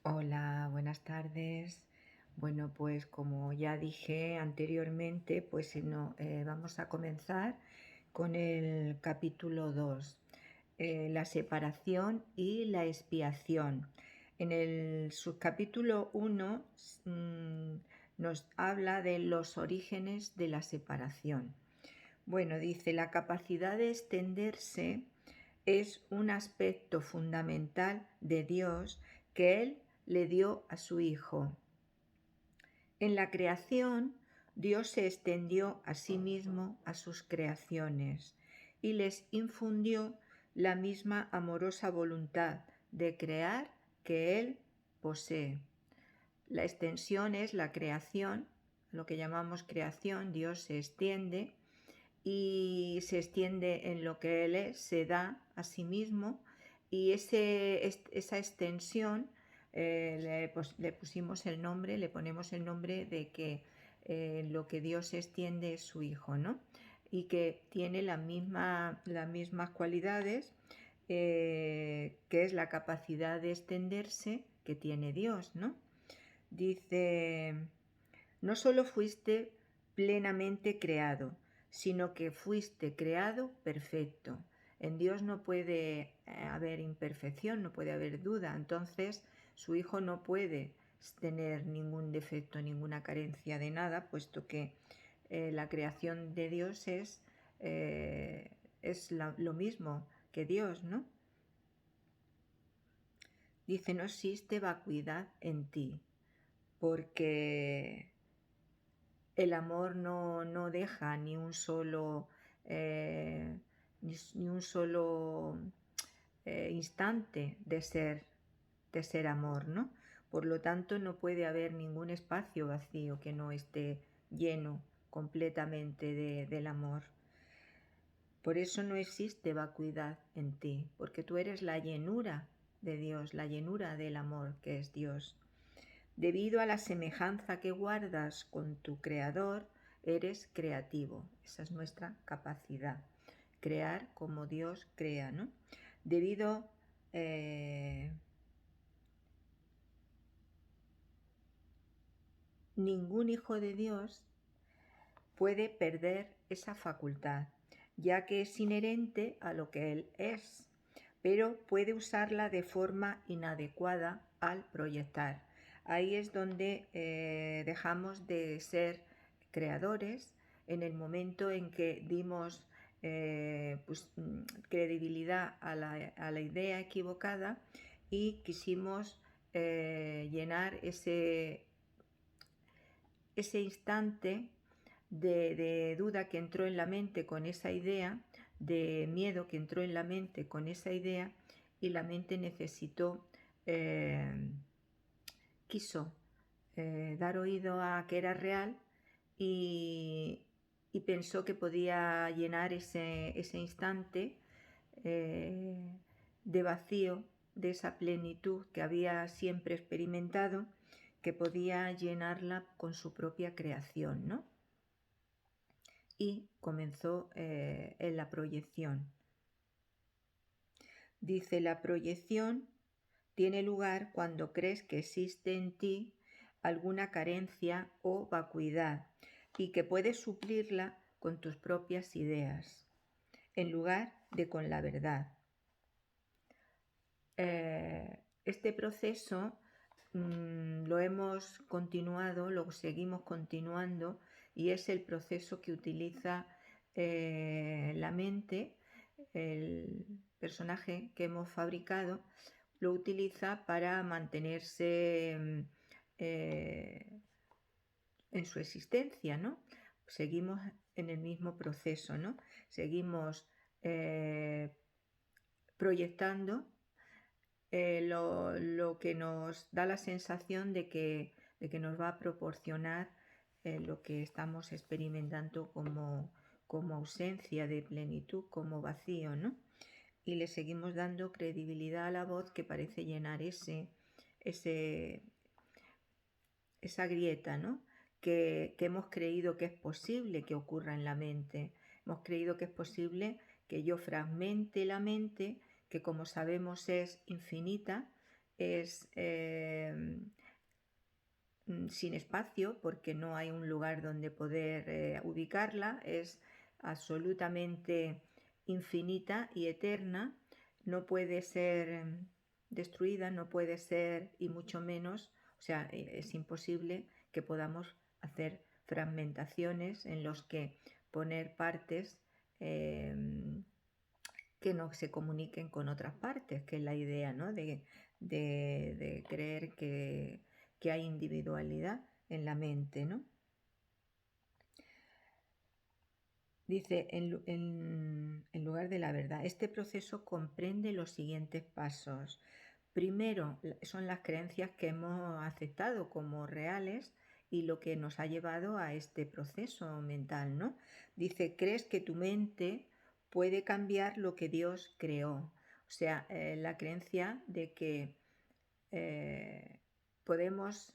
Hola, buenas tardes. Bueno, pues como ya dije anteriormente, pues vamos a comenzar con el capítulo 2, la separación y la expiación. En el subcapítulo 1 nos habla de los orígenes de la separación. Bueno, dice, la capacidad de extenderse es un aspecto fundamental de Dios que Él le dio a su Hijo. En la creación, Dios se extendió a sí mismo a sus creaciones y les infundió la misma amorosa voluntad de crear que Él posee. La extensión es la creación, lo que llamamos creación. Dios se extiende y se extiende en lo que Él es, se da a sí mismo, y esa extensión le ponemos el nombre de que lo que Dios extiende es su Hijo, ¿no? Y que tiene las mismas cualidades, que es la capacidad de extenderse que tiene Dios, ¿no? Dice, no solo fuiste plenamente creado, sino que fuiste creado perfecto. En Dios no puede haber imperfección, no puede haber duda. Entonces, su Hijo no puede tener ningún defecto, ninguna carencia de nada, puesto que la creación de Dios es lo mismo que Dios, ¿no? Dice, no existe vacuidad en ti, porque el amor no deja ni un solo, ni un solo instante de ser amor, ¿no? Por lo tanto, no puede haber ningún espacio vacío que no esté lleno completamente del amor. Por eso no existe vacuidad en ti, porque tú eres la llenura de Dios, la llenura del amor que es Dios. Debido a la semejanza que guardas con tu Creador, eres creativo. Esa es nuestra capacidad, crear como Dios crea, ¿no? Debido ningún hijo de Dios puede perder esa facultad, ya que es inherente a lo que Él es, pero puede usarla de forma inadecuada al proyectar. Ahí es donde dejamos de ser creadores en el momento en que dimos credibilidad a la idea equivocada y quisimos llenar ese instante de duda que entró en la mente con esa idea, de miedo que entró en la mente con esa idea, y la mente quiso dar oído a que era real y pensó que podía llenar ese instante de vacío, de esa plenitud que había siempre experimentado, que podía llenarla con su propia creación, ¿no? Y comenzó en la proyección. Dice, la proyección tiene lugar cuando crees que existe en ti alguna carencia o vacuidad y que puedes suplirla con tus propias ideas, en lugar de con la verdad. Este proceso lo hemos continuado, lo seguimos continuando, y es el proceso que utiliza la mente. El personaje que hemos fabricado lo utiliza para mantenerse en su existencia, ¿no? Seguimos en el mismo proceso, ¿no? Seguimos proyectando lo que nos da la sensación de que nos va a proporcionar lo que estamos experimentando como ausencia de plenitud, como vacío, ¿no? Y le seguimos dando credibilidad a la voz que parece llenar esa grieta, ¿no? Que hemos creído que es posible que ocurra en la mente. Hemos creído que es posible que yo fragmente la mente, que como sabemos es infinita, es sin espacio, porque no hay un lugar donde poder ubicarla, es absolutamente infinita y eterna, no puede ser destruida, no puede ser, y mucho menos, o sea, es imposible que podamos hacer fragmentaciones en los que poner partes que no se comuniquen con otras partes, que es la idea, ¿no? de creer que hay individualidad en la mente, ¿no? Dice, en lugar de la verdad, este proceso comprende los siguientes pasos. Primero, son las creencias que hemos aceptado como reales y lo que nos ha llevado a este proceso mental, ¿no? Dice, crees que tu mente puede cambiar lo que Dios creó. O sea, la creencia de que podemos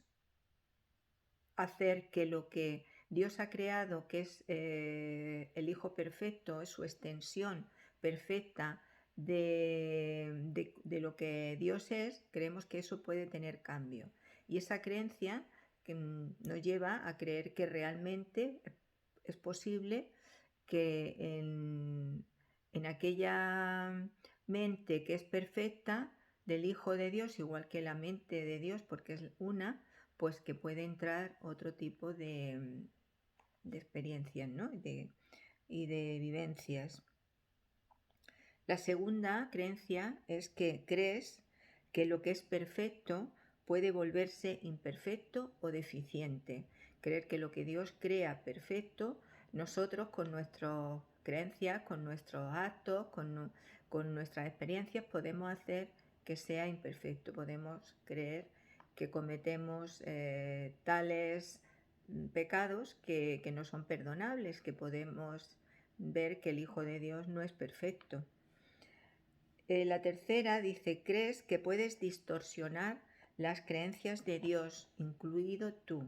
hacer que lo que Dios ha creado, que es el Hijo perfecto, es su extensión perfecta de lo que Dios es, creemos que eso puede tener cambio. Y esa creencia que nos lleva a creer que realmente es posible que en aquella mente que es perfecta del Hijo de Dios, igual que la mente de Dios, porque es una, pues que puede entrar otro tipo de experiencias, ¿no? y de vivencias. La segunda creencia es que crees que lo que es perfecto puede volverse imperfecto o deficiente. Creer que lo que Dios crea perfecto, nosotros con nuestras creencias, con nuestros actos, con nuestras experiencias podemos hacer que sea imperfecto. Podemos creer que cometemos tales pecados que no son perdonables, que podemos ver que el Hijo de Dios no es perfecto. La tercera dice, crees que puedes distorsionar las creencias de Dios, incluido tú.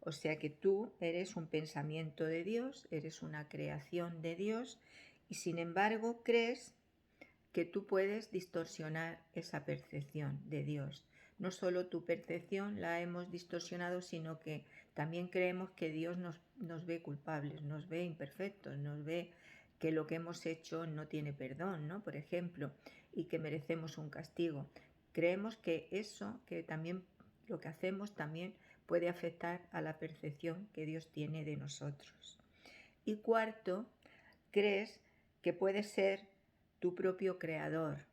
O sea que tú eres un pensamiento de Dios, eres una creación de Dios y sin embargo crees que tú puedes distorsionar esa percepción de Dios. No solo tu percepción la hemos distorsionado, sino que también creemos que Dios nos ve culpables, nos ve imperfectos, nos ve que lo que hemos hecho no tiene perdón, ¿no? Por ejemplo, y que merecemos un castigo. Creemos que eso, que también lo que hacemos también puede afectar a la percepción que Dios tiene de nosotros. Y cuarto, crees que puedes ser tu propio creador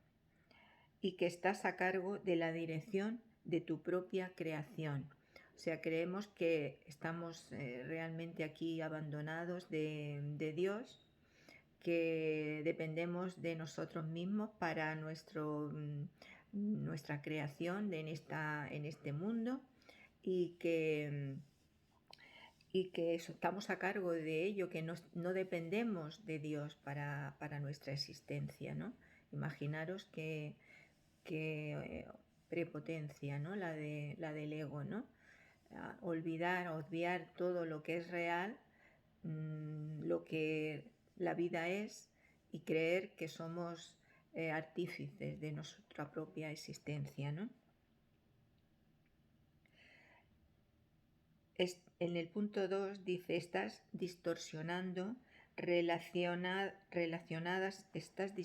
y que estás a cargo de la dirección de tu propia creación. O sea, creemos que estamos realmente aquí abandonados de Dios, que dependemos de nosotros mismos para nuestra creación en este mundo y que estamos a cargo de ello, que no dependemos de Dios para nuestra existencia, ¿no? Imaginaros que prepotencia, ¿no? La del ego, ¿no? Obviar todo lo que es real, lo que la vida es, y creer que somos artífices de nuestra propia existencia, ¿no? En el punto 2 dice, estás distorsionando relacionadas, estas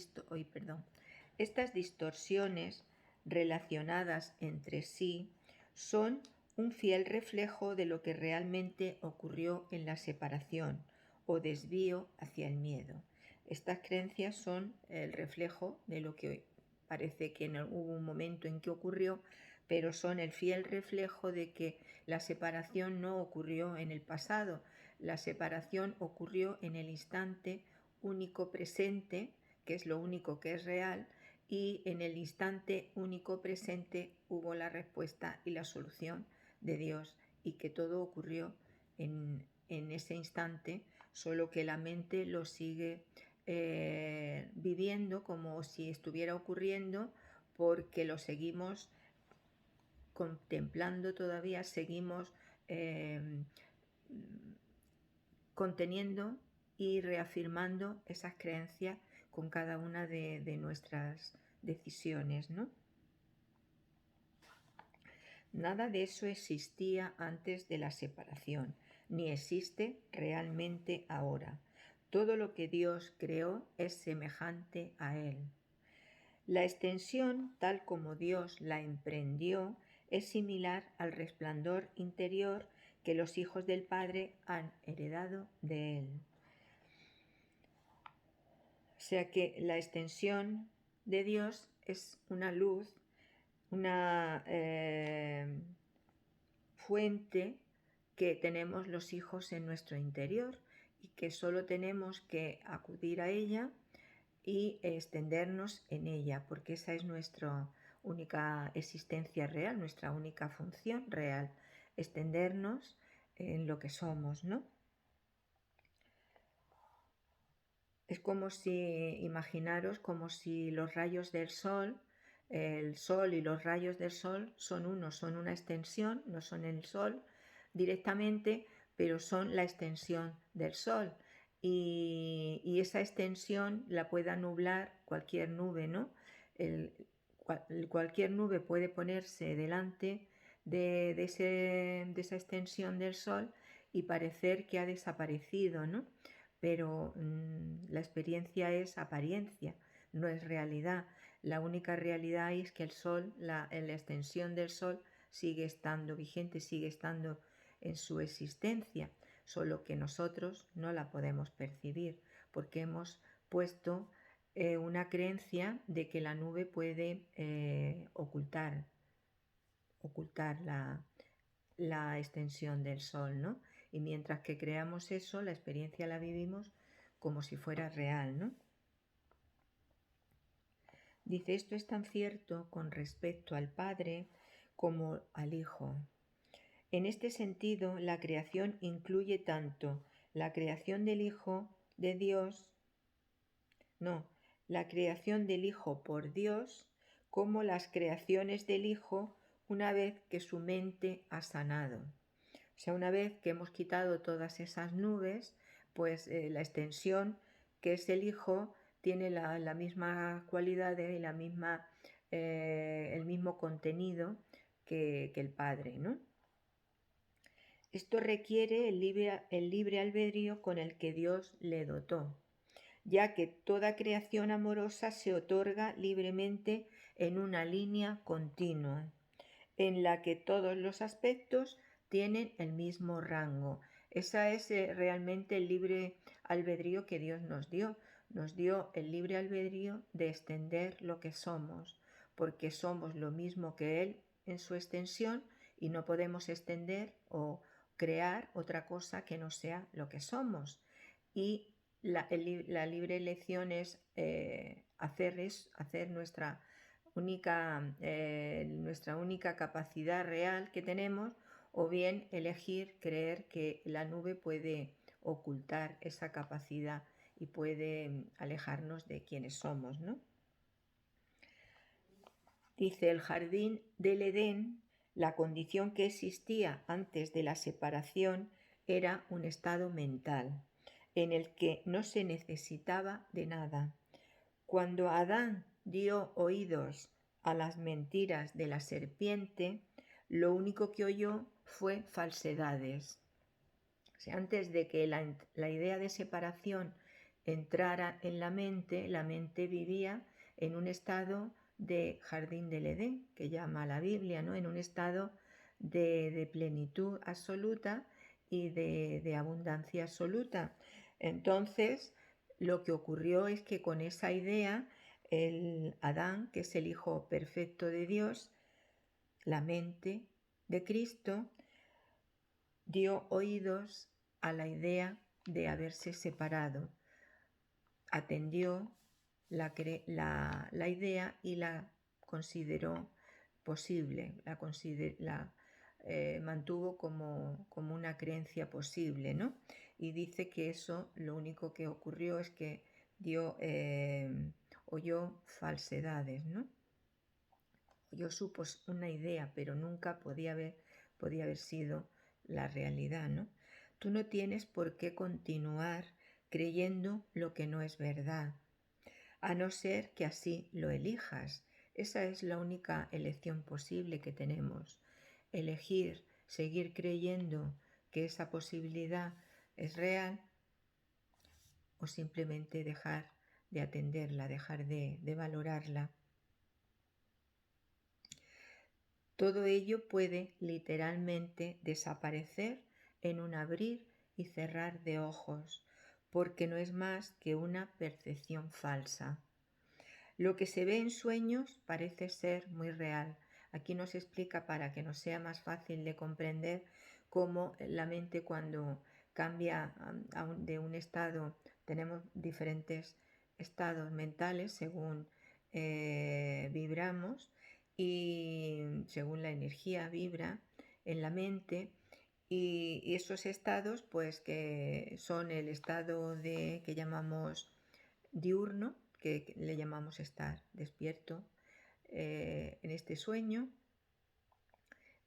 distorsiones relacionadas entre sí son un fiel reflejo de lo que realmente ocurrió en la separación o desvío hacia el miedo. Estas creencias son el reflejo de lo que parece que hubo un momento en que ocurrió, pero son el fiel reflejo de que la separación no ocurrió en el pasado, la separación ocurrió en el instante único presente, que es lo único que es real, y en el instante único presente hubo la respuesta y la solución de Dios, y que todo ocurrió en ese instante, solo que la mente lo sigue viviendo como si estuviera ocurriendo, porque lo seguimos contemplando todavía, seguimos conteniendo y reafirmando esas creencias con cada una de nuestras decisiones, ¿no? Nada de eso existía antes de la separación, ni existe realmente ahora. Todo lo que Dios creó es semejante a Él. La extensión, tal como Dios la emprendió, es similar al resplandor interior que los hijos del Padre han heredado de Él. O sea que la extensión de Dios es una luz, una fuente que tenemos los hijos en nuestro interior y que solo tenemos que acudir a ella y extendernos en ella, porque esa es nuestra única existencia real, nuestra única función real, extendernos en lo que somos, ¿no? Es como si, imaginaros, como si los rayos del sol, el sol y los rayos del sol son uno, son una extensión, no son el sol directamente, pero son la extensión del sol. Y esa extensión la pueda nublar cualquier nube, ¿no? Cualquier nube puede ponerse delante de esa extensión del sol y parecer que ha desaparecido, ¿no? Pero la experiencia es apariencia, no es realidad. La única realidad es que el sol, la extensión del sol sigue estando vigente, sigue estando en su existencia, solo que nosotros no la podemos percibir porque hemos puesto una creencia de que la nube puede ocultar la extensión del sol, ¿no? Y mientras que creamos eso, la experiencia la vivimos como si fuera real, ¿no? Dice, esto es tan cierto con respecto al Padre como al Hijo. En este sentido, la creación incluye tanto la creación del Hijo de Dios, la creación del Hijo por Dios, como las creaciones del Hijo una vez que su mente ha sanado. O sea, una vez que hemos quitado todas esas nubes, pues la extensión que es el Hijo tiene la misma cualidad y el mismo contenido que el Padre, ¿no? Esto requiere el libre albedrío con el que Dios le dotó, ya que toda creación amorosa se otorga libremente en una línea continua, en la que todos los aspectos tienen el mismo rango. Esa es realmente el libre albedrío que Dios nos dio. Nos dio el libre albedrío de extender lo que somos, porque somos lo mismo que Él en su extensión y no podemos extender o crear otra cosa que no sea lo que somos. Y la libre elección es hacer nuestra única capacidad real que tenemos, o bien elegir creer que la nube puede ocultar esa capacidad y puede alejarnos de quienes somos, ¿no? Dice, el jardín del Edén, la condición que existía antes de la separación era un estado mental en el que no se necesitaba de nada. Cuando Adán dio oídos a las mentiras de la serpiente, lo único que oyó fue falsedades. O sea, antes de que la idea de separación entrara en la mente vivía en un estado de jardín del Edén, que llama la Biblia, ¿no? En un estado de plenitud absoluta y de abundancia absoluta. Entonces, lo que ocurrió es que con esa idea, el Adán, que es el Hijo perfecto de Dios, la mente de Cristo, dio oídos a la idea de haberse separado, atendió la idea y la consideró posible, la mantuvo como una creencia posible, ¿no? Y dice que eso lo único que ocurrió es que oyó falsedades, ¿no? Oyó una idea, pero nunca podía haber sido la realidad, ¿no? Tú no tienes por qué continuar creyendo lo que no es verdad, a no ser que así lo elijas. Esa es la única elección posible que tenemos. elegir seguir creyendo que esa posibilidad es real o simplemente dejar de atenderla, dejar de valorarla. Todo ello puede literalmente desaparecer en un abrir y cerrar de ojos, porque no es más que una percepción falsa. Lo que se ve en sueños parece ser muy real. Aquí nos explica, para que nos sea más fácil de comprender, cómo la mente, cuando cambia de un estado, tenemos diferentes estados mentales según vibramos, y según la energía vibra en la mente, y esos estados, pues, que son el estado que llamamos diurno, que le llamamos estar despierto en este sueño,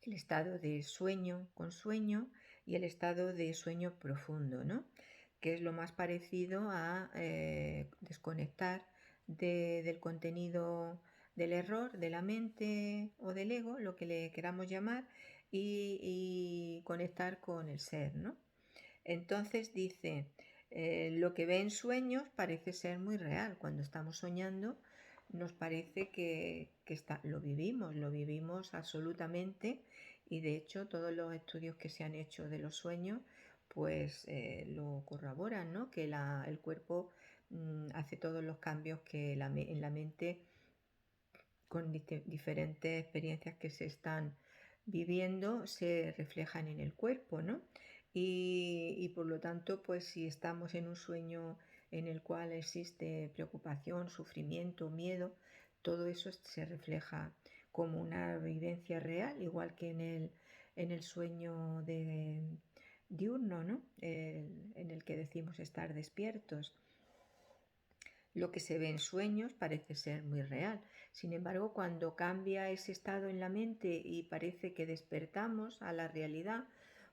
el estado de sueño con sueño y el estado de sueño profundo, ¿no? Que es lo más parecido a desconectar del contenido del error, de la mente o del ego, lo que le queramos llamar, y conectar con el ser, ¿no? Entonces dice, lo que ve en sueños parece ser muy real. Cuando estamos soñando nos parece que lo vivimos absolutamente, y de hecho todos los estudios que se han hecho de los sueños pues lo corroboran, ¿no? Que el cuerpo hace todos los cambios que en la mente, con diferentes experiencias que se están viviendo, se reflejan en el cuerpo, ¿no? Y por lo tanto, pues si estamos en un sueño en el cual existe preocupación, sufrimiento, miedo, todo eso se refleja como una vivencia real, igual que en el sueño diurno, ¿no? En el que decimos estar despiertos. Lo que se ve en sueños parece ser muy real. Sin embargo, cuando cambia ese estado en la mente y parece que despertamos a la realidad,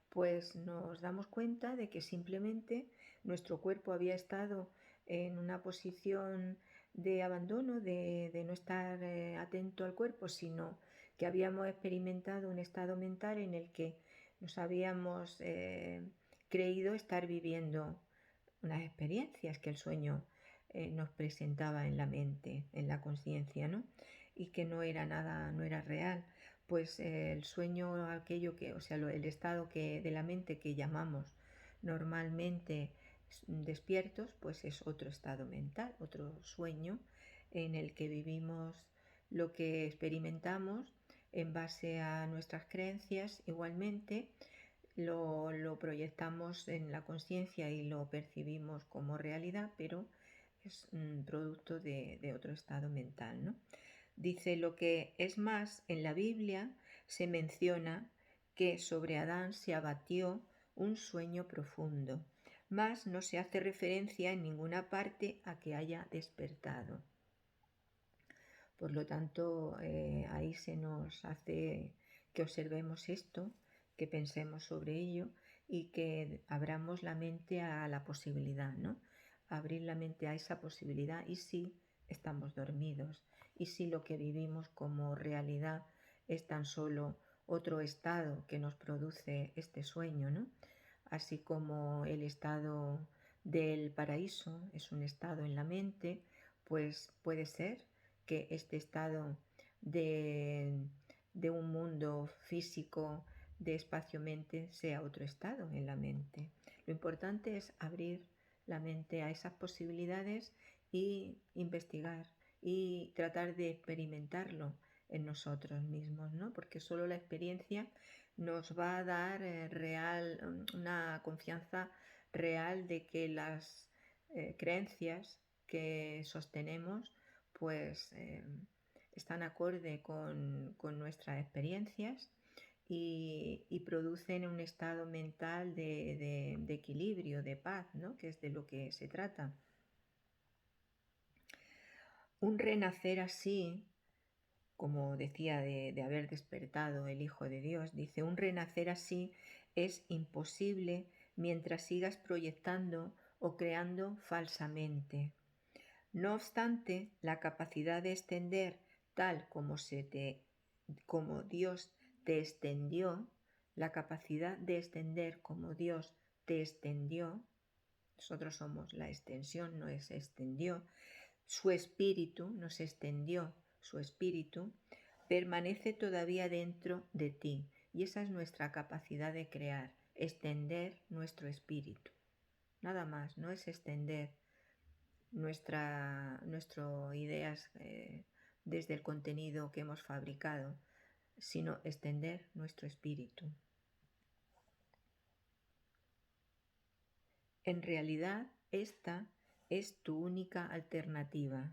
pues nos damos cuenta de que simplemente nuestro cuerpo había estado en una posición de abandono, de no estar atento al cuerpo, sino que habíamos experimentado un estado mental en el que nos habíamos creído estar viviendo unas experiencias que el sueño nos presentaba en la mente, en la conciencia, ¿no? Y que no era nada, no era real. Pues el sueño, aquello que, o sea, el estado de la mente que llamamos normalmente despiertos, pues es otro estado mental, otro sueño en el que vivimos lo que experimentamos en base a nuestras creencias. Igualmente lo proyectamos en la conciencia y lo percibimos como realidad, pero es un producto de otro estado mental, ¿no? Dice, lo que es más, en la Biblia se menciona que sobre Adán se abatió un sueño profundo, mas no se hace referencia en ninguna parte a que haya despertado. Por lo tanto, ahí se nos hace que observemos esto, que pensemos sobre ello y que abramos la mente a la posibilidad, ¿no? Abrir la mente a esa posibilidad. ¿Y si estamos dormidos? ¿Y si lo que vivimos como realidad es tan solo otro estado que nos produce este sueño, ¿no? Así como el estado del paraíso es un estado en la mente, pues puede ser que este estado de, de un mundo físico, de espacio-mente, sea otro estado en la mente. Lo importante es abrir la mente a esas posibilidades y investigar y tratar de experimentarlo en nosotros mismos, ¿no? Porque solo la experiencia nos va a dar una confianza real de que las creencias que sostenemos pues están acorde con nuestras experiencias y producen un estado mental de equilibrio, de paz, ¿no? Que es de lo que se trata. Un renacer así, como decía, de haber despertado el Hijo de Dios, dice, un renacer así es imposible mientras sigas proyectando o creando falsamente. No obstante, la capacidad de extender tal como Dios te extendió, la capacidad de extender como Dios te extendió, nosotros somos la extensión, nos extendió, su espíritu nos extendió, su espíritu permanece todavía dentro de ti y esa es nuestra capacidad de crear, extender nuestro espíritu. Nada más, no es extender nuestras ideas desde el contenido que hemos fabricado, sino extender nuestro espíritu. En realidad, esta es tu única alternativa,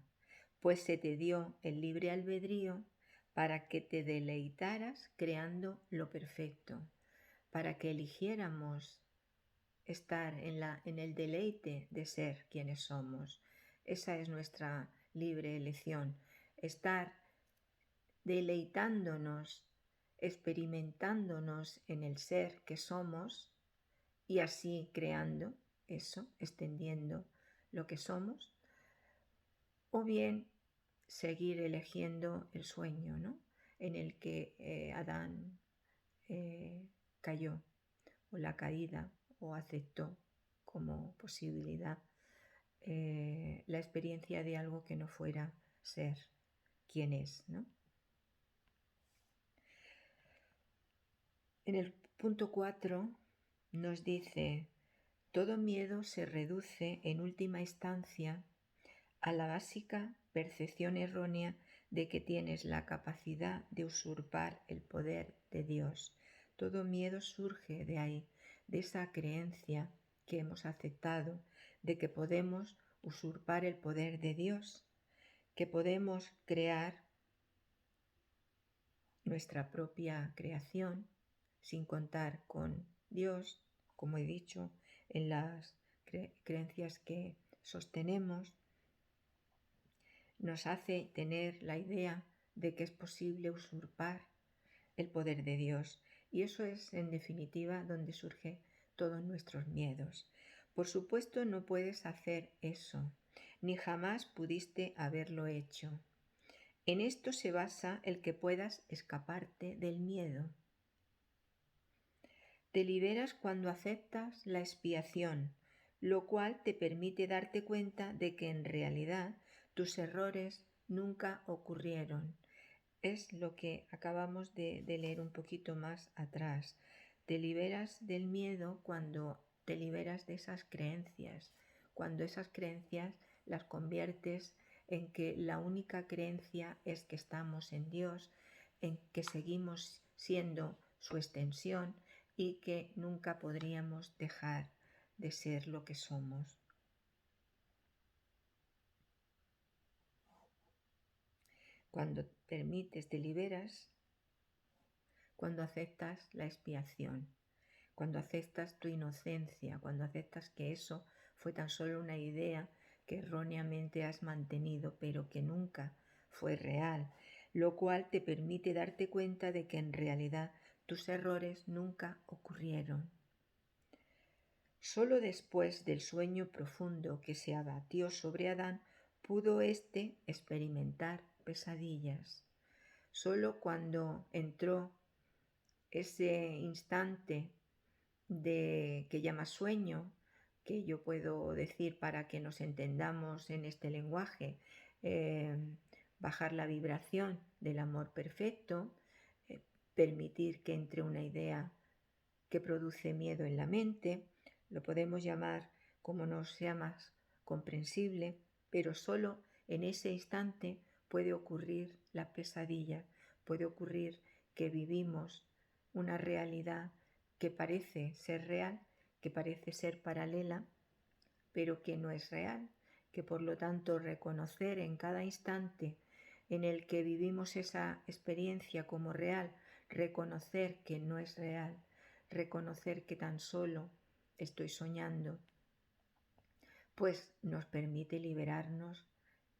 pues se te dio el libre albedrío para que te deleitaras creando lo perfecto, para que eligiéramos estar en el deleite de ser quienes somos. Esa es nuestra libre elección, estar deleitándonos, experimentándonos en el ser que somos y así creando eso, extendiendo lo que somos, o bien seguir eligiendo el sueño, ¿no?, en el que Adán cayó, o la caída, o aceptó como posibilidad la experiencia de algo que no fuera ser quien es, ¿no? En el punto 4 nos dice: todo miedo se reduce en última instancia a la básica percepción errónea de que tienes la capacidad de usurpar el poder de Dios. Todo miedo surge de ahí, de esa creencia que hemos aceptado de que podemos usurpar el poder de Dios, que podemos crear nuestra propia creación sin contar con Dios, como he dicho, en las creencias que sostenemos, nos hace tener la idea de que es posible usurpar el poder de Dios. Y eso es, en definitiva, donde surgen todos nuestros miedos. Por supuesto, no puedes hacer eso, ni jamás pudiste haberlo hecho. En esto se basa el que puedas escaparte del miedo. Te liberas cuando aceptas la expiación, lo cual te permite darte cuenta de que en realidad tus errores nunca ocurrieron. Es lo que acabamos de leer un poquito más atrás. Te liberas del miedo cuando te liberas de esas creencias, cuando esas creencias las conviertes en que la única creencia es que estamos en Dios, en que seguimos siendo su extensión y que nunca podríamos dejar de ser lo que somos. Cuando permites, te liberas, cuando aceptas la expiación, cuando aceptas tu inocencia, cuando aceptas que eso fue tan solo una idea que erróneamente has mantenido, pero que nunca fue real, lo cual te permite darte cuenta de que en realidad tus errores nunca ocurrieron. Solo después del sueño profundo que se abatió sobre Adán pudo éste experimentar pesadillas. Solo cuando entró ese instante que llama sueño, que yo puedo decir para que nos entendamos en este lenguaje, bajar la vibración del amor perfecto, permitir que entre una idea que produce miedo en la mente, lo podemos llamar como nos sea más comprensible, pero solo en ese instante puede ocurrir la pesadilla, puede ocurrir que vivimos una realidad que parece ser real, que parece ser paralela, pero que no es real, que por lo tanto reconocer en cada instante en el que vivimos esa experiencia como real, reconocer que no es real, reconocer que tan solo estoy soñando, pues nos permite liberarnos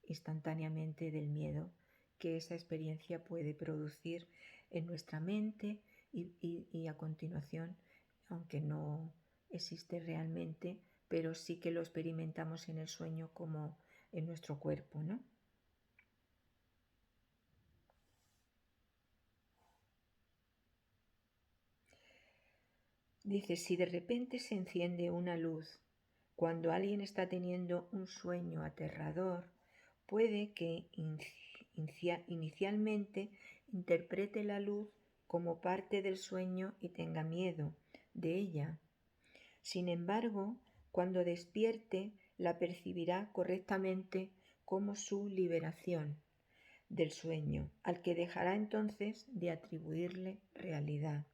instantáneamente del miedo que esa experiencia puede producir en nuestra mente y a continuación, aunque no existe realmente, pero sí que lo experimentamos en el sueño como en nuestro cuerpo, ¿no? Dice, si de repente se enciende una luz cuando alguien está teniendo un sueño aterrador, puede que inicialmente interprete la luz como parte del sueño y tenga miedo de ella. Sin embargo, cuando despierte, la percibirá correctamente como su liberación del sueño, al que dejará entonces de atribuirle realidad.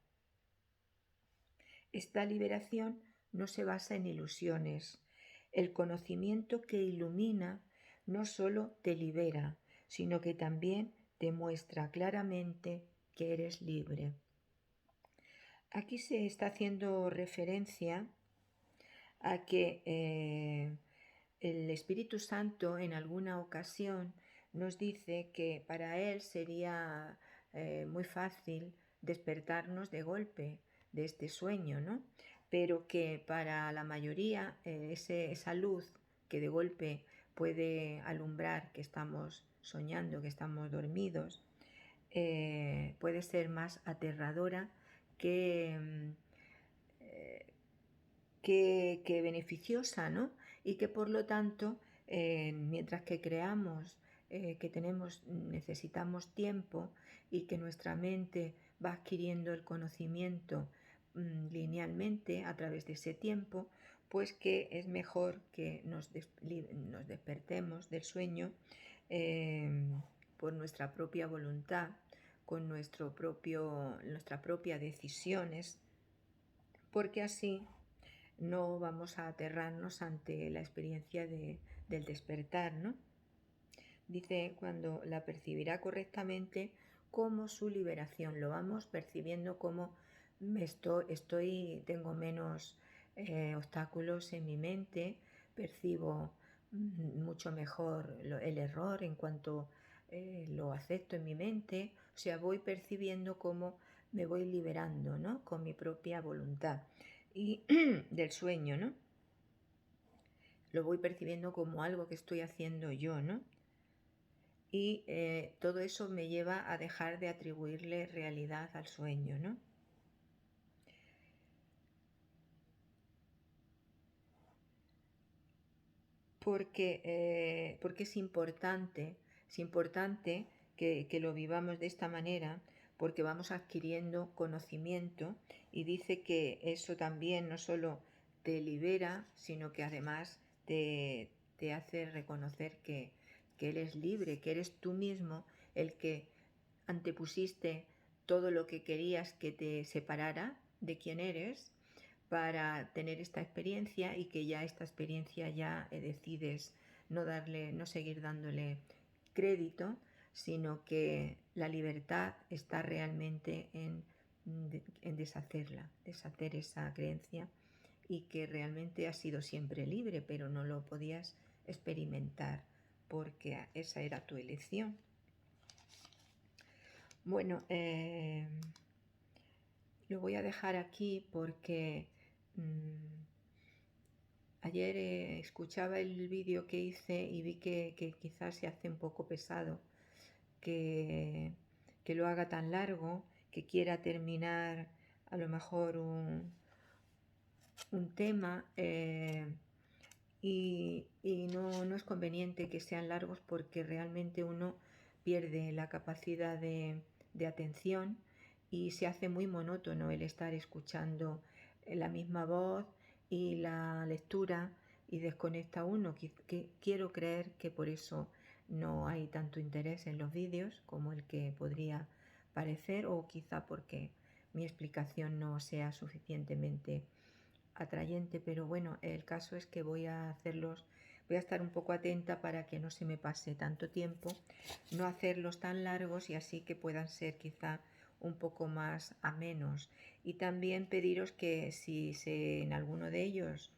Esta liberación no se basa en ilusiones. El conocimiento que ilumina no solo te libera, sino que también te muestra claramente que eres libre. Aquí se está haciendo referencia a que el Espíritu Santo en alguna ocasión nos dice que para Él sería muy fácil despertarnos de golpe de este sueño, ¿no? Pero que para la mayoría esa luz que de golpe puede alumbrar que estamos soñando, que estamos dormidos, puede ser más aterradora que, que beneficiosa, ¿no? Y que por lo tanto, mientras que creamos que necesitamos tiempo y que nuestra mente va adquiriendo el conocimiento linealmente a través de ese tiempo, pues que es mejor que nos despertemos del sueño por nuestra propia voluntad, con nuestras propias decisiones, porque así no vamos a aterrarnos ante la experiencia del despertar, ¿no? Dice, cuando la percibirá correctamente como su liberación, lo vamos percibiendo como tengo menos obstáculos en mi mente, percibo mucho mejor el error en cuanto lo acepto en mi mente, o sea, voy percibiendo cómo me voy liberando, ¿no? Con mi propia voluntad y del sueño, ¿no? Lo voy percibiendo como algo que estoy haciendo yo, ¿no? Y todo eso me lleva a dejar de atribuirle realidad al sueño, ¿no? Porque es importante que lo vivamos de esta manera, porque vamos adquiriendo conocimiento y dice que eso también no solo te libera, sino que además te hace reconocer que eres libre, que eres tú mismo el que antepusiste todo lo que querías que te separara de quién eres para tener esta experiencia y que ya esta experiencia ya decides no seguir dándole crédito, sino que la libertad está realmente en deshacer esa creencia y que realmente has sido siempre libre, pero no lo podías experimentar porque esa era tu elección. Bueno, lo voy a dejar aquí porque ayer escuchaba el vídeo que hice y vi que quizás se hace un poco pesado que lo haga tan largo, que quiera terminar a lo mejor un tema y no es conveniente que sean largos porque realmente uno pierde la capacidad de atención y se hace muy monótono el estar escuchando la misma voz y la lectura y desconecta uno. Quiero creer que por eso no hay tanto interés en los vídeos como el que podría parecer, o quizá porque mi explicación no sea suficientemente atrayente, pero bueno, el caso es que voy a estar un poco atenta para que no se me pase tanto tiempo, no hacerlos tan largos y así que puedan ser quizá un poco más amenos. Y también pediros que si en alguno de ellos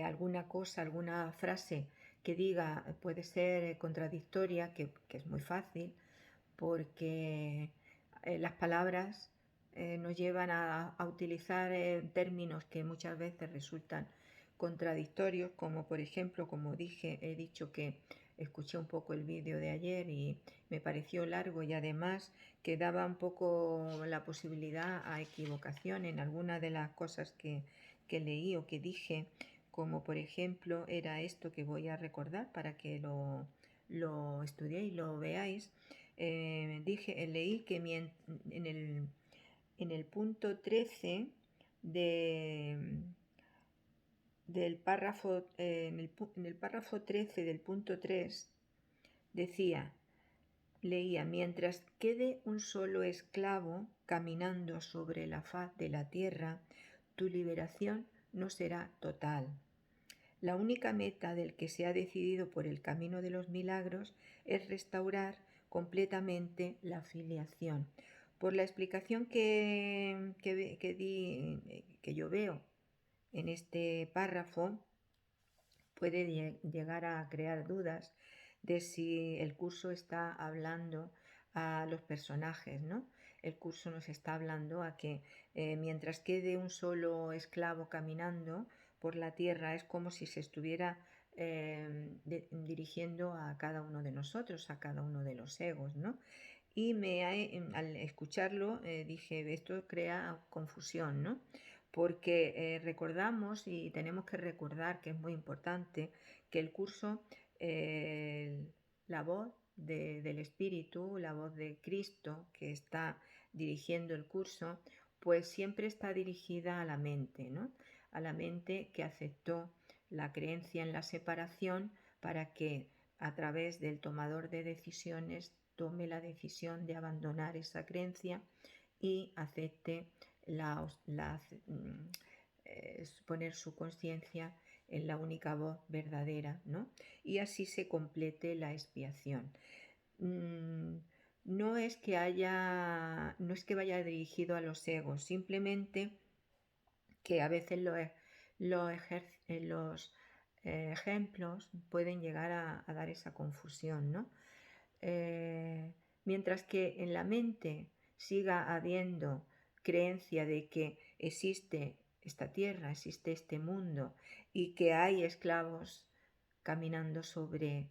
alguna cosa, alguna frase que diga puede ser contradictoria, que es muy fácil, porque las palabras nos llevan a utilizar términos que muchas veces resultan contradictorios, como por ejemplo, como he dicho que escuché un poco el vídeo de ayer y me pareció largo y además que daba un poco la posibilidad a equivocación en alguna de las cosas que leí o que dije, como por ejemplo era esto que voy a recordar para que lo estudiéis y lo veáis. Leí que en el punto 13 de, del párrafo, en el párrafo 13 del punto 3 decía, leía, mientras quede un solo esclavo caminando sobre la faz de la tierra, tu liberación no será total. La única meta del que se ha decidido por el camino de los milagros es restaurar completamente la filiación. Por la explicación que yo veo en este párrafo, puede llegar a crear dudas de si el curso está hablando a los personajes, ¿no? El curso nos está hablando a que mientras quede un solo esclavo caminando por la tierra es como si se estuviera dirigiendo a cada uno de nosotros, a cada uno de los egos, ¿no? Y al escucharlo dije, esto crea confusión, ¿no? Porque recordamos y tenemos que recordar que es muy importante que el curso, la voz del Espíritu, la voz de Cristo que está dirigiendo el curso, pues siempre está dirigida a la mente, ¿no? A la mente que aceptó la creencia en la separación para que a través del tomador de decisiones tome la decisión de abandonar esa creencia y acepte poner su conciencia en la única voz verdadera, ¿no? Y así se complete la expiación. No es que vaya dirigido a los egos, simplemente que a veces los ejemplos pueden llegar a dar esa confusión, ¿no? Mientras que en la mente siga habiendo creencia de que existe esta tierra, existe este mundo y que hay esclavos caminando sobre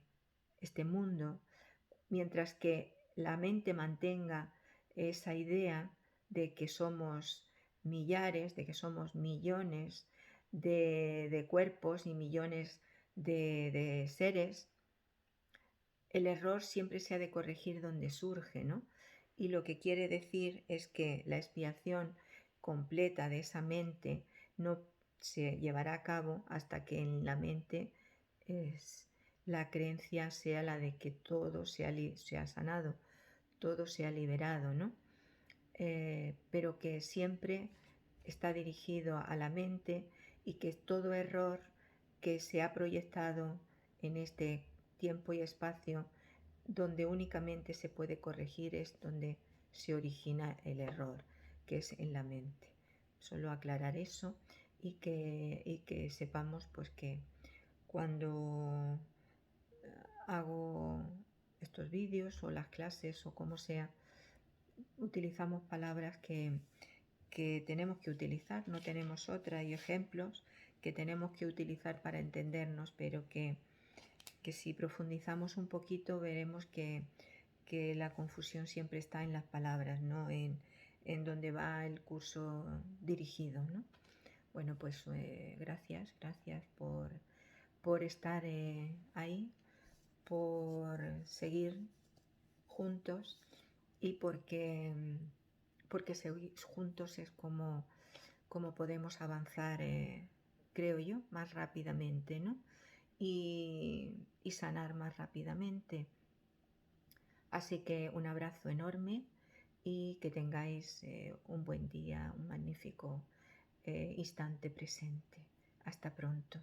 este mundo, mientras que la mente mantenga esa idea de que somos millares, de que somos millones de cuerpos y millones de seres, el error siempre se ha de corregir donde surge, ¿no? Y lo que quiere decir es que la expiación completa de esa mente no se llevará a cabo hasta que en la mente la creencia sea la de que todo se ha sanado, todo se ha liberado, ¿no? Pero que siempre está dirigido a la mente y que todo error que se ha proyectado en este tiempo y espacio, donde únicamente se puede corregir es donde se origina el error, que es en la mente. Solo aclarar eso y que sepamos pues que cuando hago estos vídeos o las clases o como sea, utilizamos palabras que tenemos que utilizar, no tenemos otra, y ejemplos que tenemos que utilizar para entendernos, pero que si profundizamos un poquito veremos que la confusión siempre está en las palabras, no en donde va el curso dirigido, ¿no? Bueno, pues gracias por estar ahí, por seguir juntos y porque seguir juntos es como podemos avanzar, creo yo, más rápidamente, ¿no? Y sanar más rápidamente. Así que un abrazo enorme y que tengáis un buen día, un magnífico instante presente. Hasta pronto.